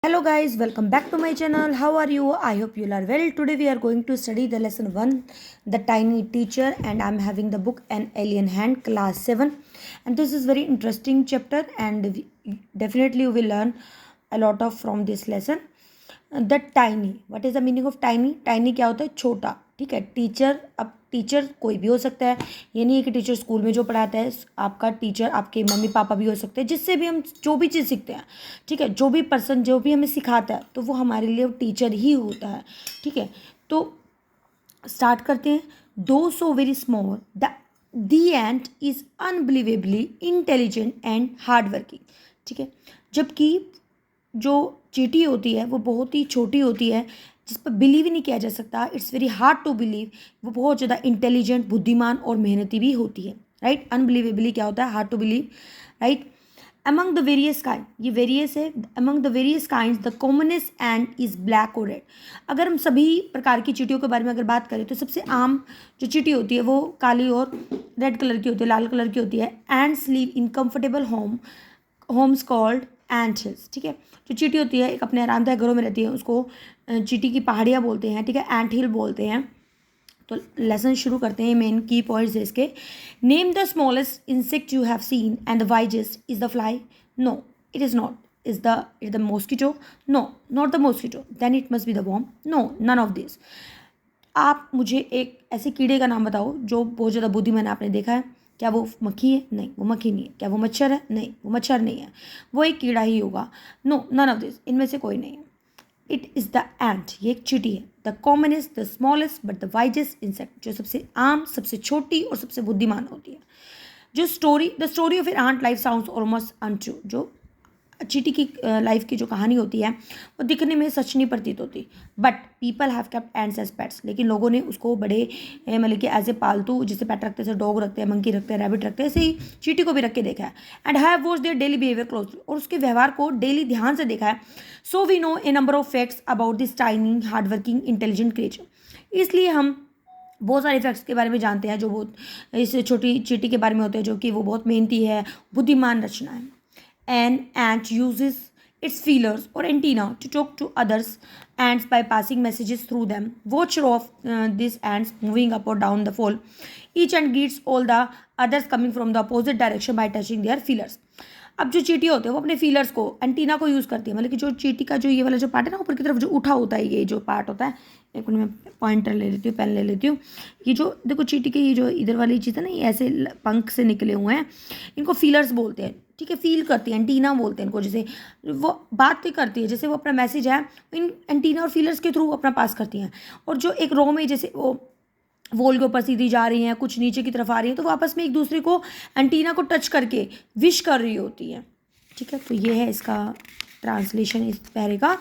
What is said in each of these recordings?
Hello guys, welcome back to my channel. How are you? I hope you are well. Today we are going to study the lesson 1, The Tiny Teacher, and I'm having the book An Alien Hand, class 7. And this is very interesting chapter and definitely you will learn a lot of from this lesson. The tiny, what is the meaning of tiny? Tiny क्या होता है? छोटा. ठीक है. Teacher, अब teacher कोई भी हो सकता है. ये नहीं है कि टीचर स्कूल में जो पढ़ाता है, आपका टीचर आपके मम्मी पापा भी हो सकते हैं, जिससे भी हम जो भी चीज़ सीखते हैं. ठीक है. जो भी पर्सन जो भी हमें सिखाता है तो वो हमारे लिए टीचर ही होता है. ठीक है. तो स्टार्ट करते हैं. दो so very small the ant is unbelievably intelligent and hard working. ठीक है. जबकि जो चींटी होती है वो बहुत ही छोटी होती है, जिस पर बिलीव ही नहीं किया जा सकता. It's very hard to believe. वो बहुत ज़्यादा इंटेलिजेंट, बुद्धिमान और मेहनती भी होती है. राइट. अनबिलीवेबली क्या होता है? Hard to believe. Right. Among the various kind, ये वेरियस है. Among the various kind the commonest ant is black और रेड. अगर हम सभी प्रकार की चींटियों के बारे में अगर बात करें तो सबसे आम जो चींटी होती है वो काली और रेड कलर की होती है, लाल कलर की होती है. Ants live in comfortable homes called ant hills. ठीक है. जो चींटी होती है एक अपने आरामदायक घरों में रहती है, उसको चींटी की पहाड़ियाँ बोलते हैं. ठीक है. एंट हिल बोलते हैं. तो लेसन शुरू करते हैं. मेन की पॉइंट्स है इसके. Name the smallest insect you have seen and the wisest is the fly. No, it is not. Is the mosquito? No, not the mosquito. Then it must be the worm. No, none of this. आप मुझे एक ऐसे कीड़े का नाम बताओ जो बहुत ज़्यादा बुद्धिमान आपने देखा है. क्या वो मक्खी है? नहीं, वो मक्खी नहीं है. क्या वो मच्छर है? नहीं, वो मच्छर नहीं है. वो एक कीड़ा ही होगा. No, none of this. इनमें से कोई नहीं है. It is the ant. ये एक चींटी है. The commonest, the smallest but the wisest insect. जो सबसे आम, सबसे छोटी और सबसे बुद्धिमान होती है. The story of an ant life sounds almost untrue. जो चींटी की लाइफ की जो कहानी होती है वो दिखने में सच नहीं प्रतीत होती. But people have kept ants as pets. लेकिन लोगों ने उसको बड़े मतलब कि एज ए पालतू, जैसे पेट रखते हैं, डॉग रखते हैं, मंकी रखते हैं, रैबिट रखते हैं, ऐसे ही चींटी को भी रख के देखा है. And have watch their daily behaviour closely. और उसके व्यवहार को डेली ध्यान से देखा है. So we know a number of facts about this tiny hard working intelligent creature. इसलिए हम बहुत सारे फैक्ट्स के बारे में जानते हैं जो बहुत इस छोटी चींटी के बारे में होते हैं, जो कि वो बहुत मेहनती है, बुद्धिमान रचना है. An ant uses its feelers or antenna to talk to others ants by passing messages through them. Watch row of these ants moving up or down the pole. Each ant greets all the others coming from the opposite direction by touching their feelers. अब जो चींटी होते हैं वो अपने feelers को, antenna को use करती है. मतलब कि जो चींटी का जो ये वाला जो पार्ट है ना, ऊपर की तरफ जो उठा होता है, ये जो पार्ट होता है, एक मिनट में पॉइंटर ले लेती हूँ, पेन ले लेती हूँ. ये जो देखो चींटी के ये जो इधर वाली चीज़ है ना, ये ऐसे पंख से निकले हुए हैं, इनको फीलर्स बोलते हैं. ठीक है. फील करती है, एंटीना बोलते हैं इनको. जैसे वो बात करती है, जैसे वो अपना मैसेज है इन एंटीना और फीलर्स के थ्रू अपना पास करती हैं. और जो एक रो में जैसे वो वॉल के ऊपर सीधी जा रही हैं, कुछ नीचे की तरफ आ रही हैं, तो वो आपस में एक दूसरे को एंटीना को टच करके विश कर रही होती है. ठीक है. तो ये है इसका ट्रांसलेशन इस पैरे का.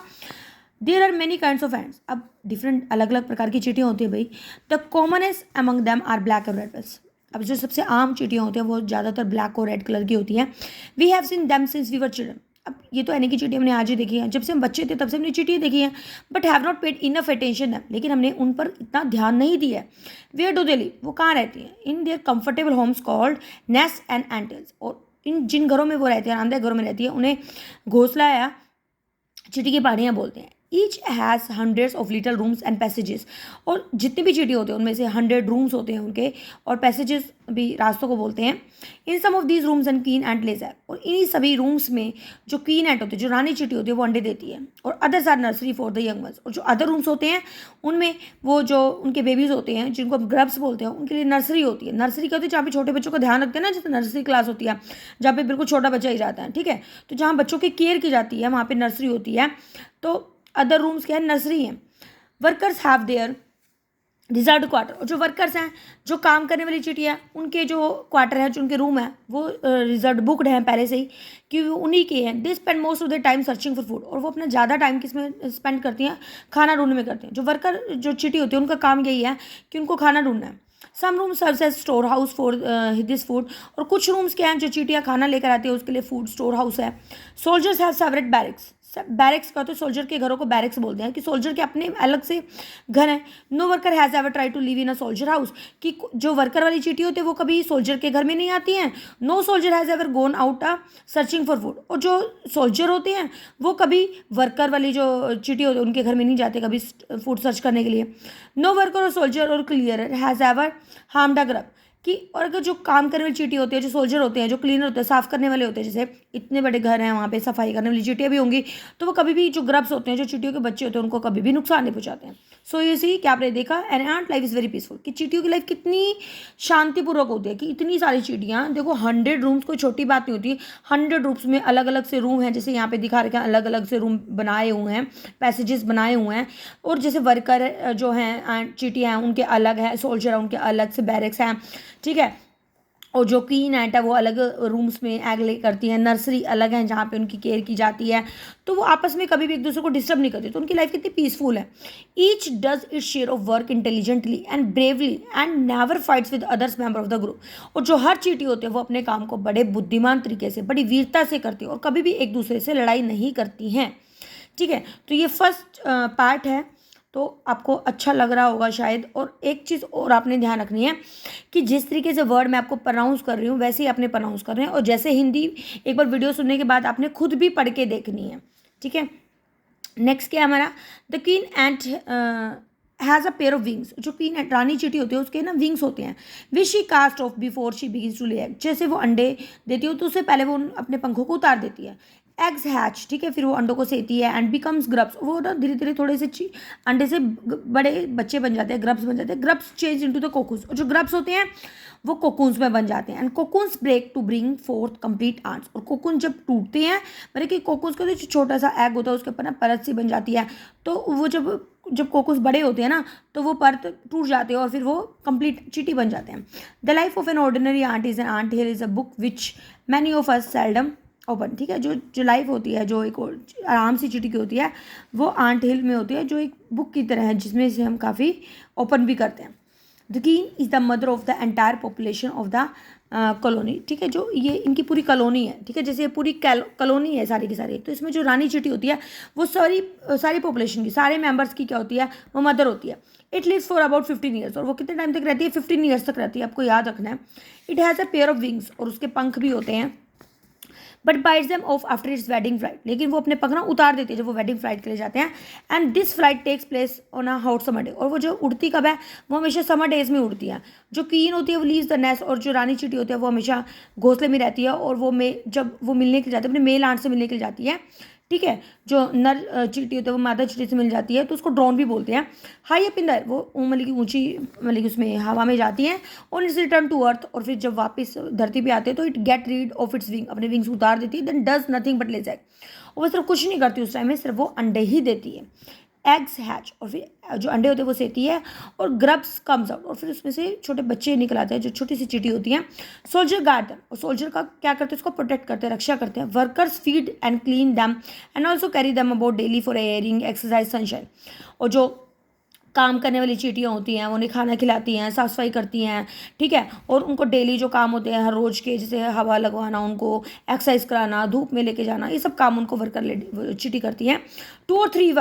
There are many kinds of ants. अब डिफरेंट अलग अलग प्रकार की चींटियाँ होती है भाई. The commonest among them are black और रेड बेल्स. अब जो सबसे आम चींटियाँ होती हैं वो ज़्यादातर ब्लैक और रेड कलर की होती हैं. We have seen them since we were children. अब ये तो है नहीं कि चींटी हमने आज ही देखी है, जब से हम बच्चे थे तब से हमने चींटियाँ देखी हैं. But have not paid enough attention them. लेकिन हमने उन पर इतना ध्यान नहीं दिया है. Where do they live. वो कहाँ रहती हैं? In their comfortable homes called nest and anthills. और इन जिन घरों में वो रहती हैं, आरामदायक घरों में रहती है, उन्हें घोंसला या चींटी की पहाड़ियाँ बोलते हैं. Each has hundreds of little rooms and passages. और जितने भी चींटी होते हैं उनमें से 100 रूम्स होते हैं उनके, और पैसेजेस भी रास्तों को बोलते हैं. In some of these rooms and queen ant lays है. और इन्हीं सभी रूम्स में जो क्वीन एंट होती है, जो रानी चींटी होती है, वो अंडे देती है. और others are nursery for the young ones. और जो अदर रूम्स होते हैं उनमें वो जो उनके बेबीज़ होते हैं, जिनको हम ग्रब्स बोलते हैं, उनके लिए नर्सरी होती है. नर्सरी क्या होती है? जहाँ पे छोटे बच्चों का ध्यान रखते हैं ना, जैसे नर्सरी क्लास होती है, जहाँ पे बिल्कुल छोटा बच्चा ही जाता है. ठीक है. तो जहाँ बच्चों की केयर की जाती है वहाँ पर नर्सरी होती है. तो अदर रूम्स क्या है? नर्सरी हैं. Workers have their reserved quarter. और जो वर्कर्स हैं, जो काम करने वाली चींटियाँ, उनके जो क्वार्टर है, जो उनके रूम है, वो रिजर्व बुकड हैं पहले से ही, कि वो उन्हीं के हैं. They spend most of the time searching for food. और वो अपना ज़्यादा टाइम किसमें स्पेंड करती हैं? खाना ढूंढने में करती हैं. जो वर्कर जो चींटी होती है उनका काम यही है कि उनको खाना ढूंढना है. Some room serves as store house for this food. और कुछ रूम्स क्या हैं जो चींटियाँ खाना लेकर आती है उसके लिए फूड स्टोर हाउस है. Soldiers have separate barracks. Barracks का, तो सोल्जर के घरों को बैरक्स बोलते हैं कि सोल्जर के अपने अलग से घर हैं. No worker has ever try to live in a soldier house, कि जो वर्कर वाली चीटी होती है वो कभी सोल्जर के घर में नहीं आती हैं. No soldier has ever gone out a searching for food, और जो सोल्जर होते हैं वो कभी वर्कर वाली जो चीटी होती है उनके घर में नहीं जाते कभी फूड सर्च करने के लिए. नो वर्कर और सोल्जर और clear has ever harmed a grub, कि और अगर जो काम करने वाली चीटी होती है, जो सोल्जर होते हैं, जो क्लीनर होते हैं, साफ़ करने वाले होते हैं, जैसे इतने बड़े घर हैं वहाँ पे सफाई करने वाली चीटियाँ भी होंगी, तो वो कभी भी जो ग्रब्स होते हैं, जो चीटियों के बच्चे होते हैं, उनको कभी भी नुकसान नहीं पहुँचाते हैं. सो ये सी क्या आपने देखा, an ant life is very peaceful, कि चीटियों की लाइफ कितनी शांतिपूर्वक होती है, कि इतनी सारी चीटियाँ देखो 100 रूम्स कोई छोटी बात नहीं होती. 100 रूम्स में अलग अलग से रूम हैं, जैसे यहाँ पे दिखा रखे हैं अलग अलग से रूम बनाए हुए हैं, पैसेजेस बनाए हुए हैं. और जैसे वर्कर जो हैं चीटियाँ हैं उनके अलग है, सोल्जर हैं उनके अलग से बैरक्स हैं, ठीक है. और जो क्वीन एंट है वो अलग रूम्स में एग ले करती हैं. नर्सरी अलग है जहाँ पे उनकी केयर की जाती है, तो वो आपस में कभी भी एक दूसरे को डिस्टर्ब नहीं करती, तो उनकी लाइफ कितनी पीसफुल है. Each does its share of work intelligently and bravely and never fights with others member of the group. और जो हर चीटी होती है वो अपने काम को बड़े बुद्धिमान तरीके से, बड़ी वीरता से करती है और कभी भी एक दूसरे से लड़ाई नहीं करती हैं. ठीक है, तो ये फर्स्ट पार्ट है, तो आपको अच्छा लग रहा होगा शायद. और एक चीज़ और आपने ध्यान रखनी है कि जिस तरीके से वर्ड मैं आपको प्रोनाउंस कर रही हूँ वैसे ही आपने प्रोनाउंस कर रहे हैं, और जैसे हिंदी एक बार वीडियो सुनने के बाद आपने खुद भी पढ़ के देखनी है. ठीक है, नेक्स्ट क्या है हमारा, the queen ant has a pair of wings. जो क्वीन एंट रानी चीटी होती है उसके ना विंग्स होते हैं. Which she cast off before she begins to lay egg, जैसे वो अंडे देती हो तो उससे पहले वो अपने पंखों को उतार देती है. एग्स हैच, ठीक है, फिर वो अंडों को सेती है. एंड बिकम्स ग्रब्स, वो ना धीरे धीरे थोड़े से अंडे से बड़े बच्चे बन जाते हैं, ग्रब्स बन जाते हैं. Grubs change into the cocoons, और जो ग्रब्स होते हैं वो कोकून्स में बन जाते हैं. And cocoons break to bring forth complete ants, और कोकून जब टूटते हैं, मतलब कि कोकून्स का जो छोटा सा एग होता है उसके ऊपर ना परत सी बन जाती है, तो वो जब जब कोकूस बड़े होते हैं ना तो वो परत टूट जाते हैं और फिर वो कंप्लीट चीटी बन जाते हैं. The life of an ordinary ant is an ant here is a book which many of us seldom open. ठीक है, जो जो लाइफ होती है, जो एक आराम सी चीटी की होती है, वो आंट हिल में होती है, जो एक बुक की तरह है जिसमें से हम काफ़ी ओपन भी करते हैं. The queen is the mother of the entire population of the colony. ठीक है, जो ये इनकी पूरी कॉलोनी है, ठीक है, जैसे ये पूरी कॉलोनी है सारी की सारी, तो इसमें जो रानी चीटी होती है वो सारी सारी पॉपुलेशन की, सारे मेंबर्स की क्या होती है, वो मदर होती है. It lives for about 15 years, और वो कितने टाइम तक रहती है, 15 ईयर्स तक रहती है, आपको याद रखना है. It has a pair of wings, और उसके पंख भी होते हैं. But bytes them of after it's wedding flight, लेकिन वो अपने पंख ना उतार देती है जब वो वेडिंग फ्लाइट के लिए जाते हैं. And this flight takes place on a hot summer day, और वो जो उड़ती कब है, वो हमेशा समर डेज में उड़ती है. जो क्वीन होती है वो लीव्स द नेस्ट, और जो रानी चीटी होती है वो हमेशा घोंसले में रहती है, और वो जब वो मिलने के लिए जाती है अपने मेल आंट से मिलने के लिए जाती है. ठीक है, जो नर चीटी होती है वो मादा चीटी से मिल जाती है, तो उसको ड्रोन भी बोलते हैं. High up in the air, वो मतलब की ऊंची, मतलब कि उसमें हवा में जाती हैं. और इट्स रिटर्न टू अर्थ, और फिर जब वापस धरती पे आते हैं तो it get rid of its wing, अपने विंग्स उतार देती है. Then does nothing but lays egg, और वो सिर्फ कुछ नहीं करती उस टाइम में, सिर्फ वो अंडे ही देती है. एग्स हैच, और फिर जो अंडे होते हैं वो सेती है, और ग्रब्स कम्स आउट, और फिर उसमें से छोटे बच्चे निकल आते हैं जो छोटी सी चीटी होती हैं. सोल्जर गार्ड देम, और सोल्जर का क्या करते हैं, उसको प्रोटेक्ट करते हैं, रक्षा करते हैं. Workers feed and clean them and also carry them about daily for airing exercise sunshine. और जो काम करने वाली चीटियाँ होती हैं वो उन्हें खाना खिलाती हैं, साफ़ सफाई करती हैं. ठीक है, और उनको डेली जो काम होते हैं हर रोज़ के, जैसे हवा लगवाना, उनको एक्सरसाइज कराना, धूप में लेके जाना, ये सब काम उनको वर्कर चीटी करती हैं. 2 और 3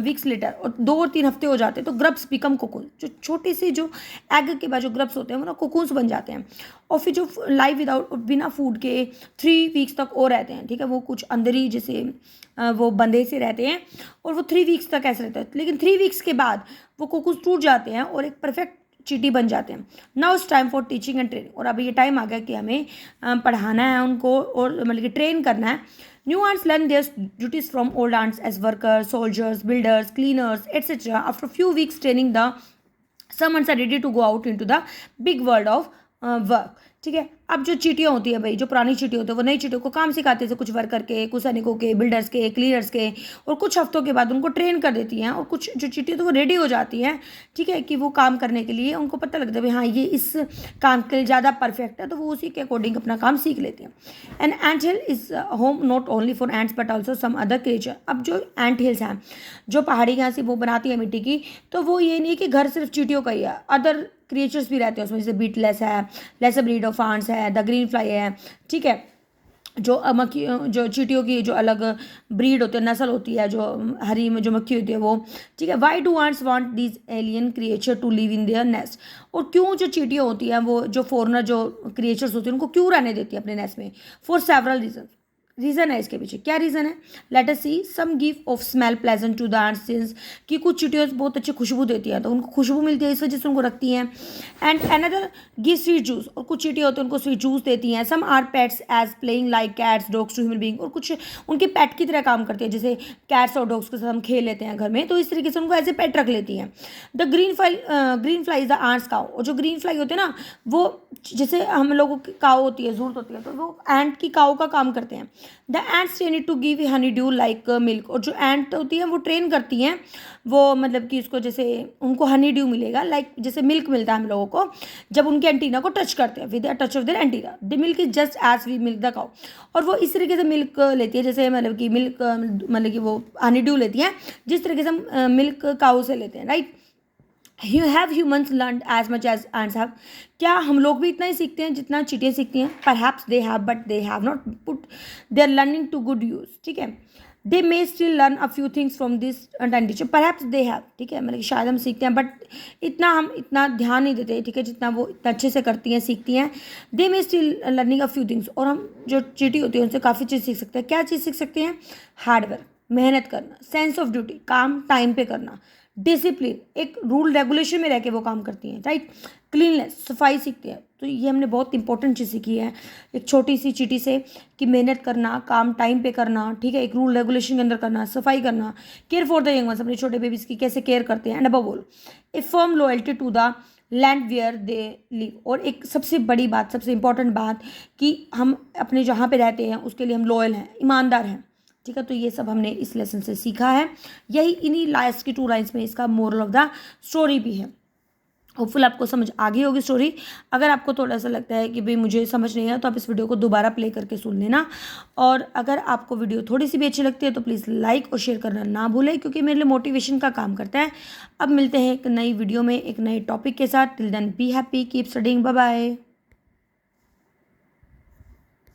वीक्स लेटर, और 2 और 3 हफ्ते हो जाते हैं तो ग्रब्स बिकम कोकून, जो छोटे से जो एग के बाद जो ग्रब्स होते हैं वो ना कोकून्स बन जाते हैं. और फिर जो लाइव विदाउट, बिना फूड के 3 वीक्स तक और रहते हैं. ठीक है, वो कुछ अंदर ही जैसे वो बंधे से रहते हैं, और वो 3 वीक्स तक ऐसे रहता है. लेकिन 3 वीक्स के बाद वो कोकूस टूट जाते हैं और एक परफेक्ट चीटी बन जाते हैं. Now it's time for teaching and training, और अभी ये टाइम आ गया कि हमें पढ़ाना है उनको, और मतलब कि ट्रेन करना है. New ants learn their duties from old ants as workers, soldiers, builders, cleaners etcetera. After few weeks training the some months are ready to go out into the big world of work. ठीक है, अब जो चीटियाँ होती है भाई, जो पुरानी चीटी होती है वो नई चीटियों को काम सिखाते थे, कुछ वर्कर के, कुछ सैनिकों के, बिल्डर्स के, क्लीनर्स के, और कुछ हफ्तों के बाद उनको ट्रेन कर देती हैं. और कुछ जो चीटियाँ तो वो रेडी हो जाती हैं, ठीक है, कि वो काम करने के लिए उनको पता लगता है भाई हाँ ये इस काम के लिए ज़्यादा परफेक्ट है, तो वो उसी के अकॉर्डिंग अपना काम सीख लेते हैं. And ant hill is home not only for ants but also some other creature. अब जो एंट हिल्स हैं, जो पहाड़ी यहाँ से वो बनाती है मिट्टी की, तो वो ये नहीं कि घर सिर्फ चीटियों का ही है, अदर क्रिएचर्स भी रहते हैं उसमें, जैसे बीटलेस है, लेसर ब्रीड ऑफ आंट्स है, द ग्रीन फ्लाई है. ठीक है, मक्खी जो चींटियों की जो अलग ब्रीड होती है, नस्ल होती है, जो हरी में जो मक्खी होती है वो, ठीक है। Why do ants want these alien creature to live in their nest, और क्यों जो चींटियाँ होती हैं वो जो फॉरनर जो क्रिएचर्स होती हैं उनको क्यों रहने देती है अपने नेस्ट में? फॉर सेवरल रीजन, रीज़न है इसके पीछे। क्या रीज़न है? Let us see. Some give off smell pleasant to the ants, since कि कुछ चींटियाँ बहुत अच्छी खुशबू देती है तो उनको खुशबू मिलती है, इस वजह से उनको रखती हैं। And another give sweet juice, और कुछ चींटियाँ होती हैं उनको स्वीट जूस देती हैं। Some are pets as playing like cats dogs to human being, और कुछ उनके पेट की तरह काम करती है, जैसे कैट्स और डॉग्स के साथ हम खेल लेते हैं घर में, तो इस तरीके से उनको एज ए पेट रख लेती हैं। The green fly is the ants cow, और जो ग्रीन फ्लाई होते हैं ना वो जैसे हम लोगों की काऊ होती है, जरूरत होती है, तो वो एंट की काऊ का काम करते हैं। The ants train to give honey dew like milk, और जो एंट होती है वो ट्रेन करती हैं वो मतलब कि इसको जैसे उनको हनी ड्यू मिलेगा लाइक जैसे मिल्क मिलता है हम लोगों को जब उनके एंटीना को टच करते हैं, with the touch of their antenna the milk is just as we milk the cow, और वो इस तरीके से मिल्क लेती है जैसे मतलब कि मिल्क मतलब कि वो हनी ड्यू लेती हैं जिस तरीके से हम मिल्क काऊ से लेते हैं, right. You have humans learn as much as ants have, क्या हम लोग भी इतना ही सीखते हैं जितना चींटियाँ सीखती हैं? Perhaps they have but they have not put their learning to good use, ठीक है। They may still learn a few things from this time teacher, perhaps they have, ठीक है, मतलब कि शायद हम सीखते हैं बट हम इतना ध्यान नहीं देते, ठीक है, जितना वो इतना अच्छे से करती हैं सीखती हैं। They may still learning a few things, और हम जो चींटी होती है उनसे काफ़ी चीज़ सीख सकते हैं। क्या चीज़ सीख सकते हैं? हार्डवर्क, मेहनत करना, सेंस ऑफ ड्यूटी, काम टाइम पे करना, डिसिप्लिन, एक रूल रेगुलेशन में रह के वो काम करती हैं, राइट। क्लीननेस, सफाई सीखती है। तो ये हमने बहुत इंपॉर्टेंट चीज़ सीखी है एक छोटी सी चींटी से, कि मेहनत करना, काम टाइम पे करना, ठीक है, एक रूल रेगुलेशन के अंदर करना, सफाई करना, care for the young ones, अपने छोटे बेबीज़ की कैसे केयर करते हैं, and above all a firm loyalty to the land where they live, और एक सबसे बड़ी बात, सबसे इंपॉर्टेंट बात कि हम अपने जहाँ पे रहते हैं उसके लिए हम लॉयल हैं, ईमानदार हैं, ठीक है। तो ये सब हमने इस लेसन से सीखा है। यही इन्हीं लास्ट की 2 लाइन्स में इसका मोरल ऑफ द स्टोरी भी है। होपफुल आपको समझ आ गई होगी स्टोरी। अगर आपको थोड़ा सा लगता है कि भाई मुझे समझ नहीं आया तो आप इस वीडियो को दोबारा प्ले करके सुन लेना, और अगर आपको वीडियो थोड़ी सी भी अच्छी लगती है तो प्लीज़ लाइक और शेयर करना ना भूलें, क्योंकि मेरे लिए मोटिवेशन का काम करता है। अब मिलते हैं एक नई वीडियो में एक नए टॉपिक के साथ। Till then be happy, keep studying, bye bye.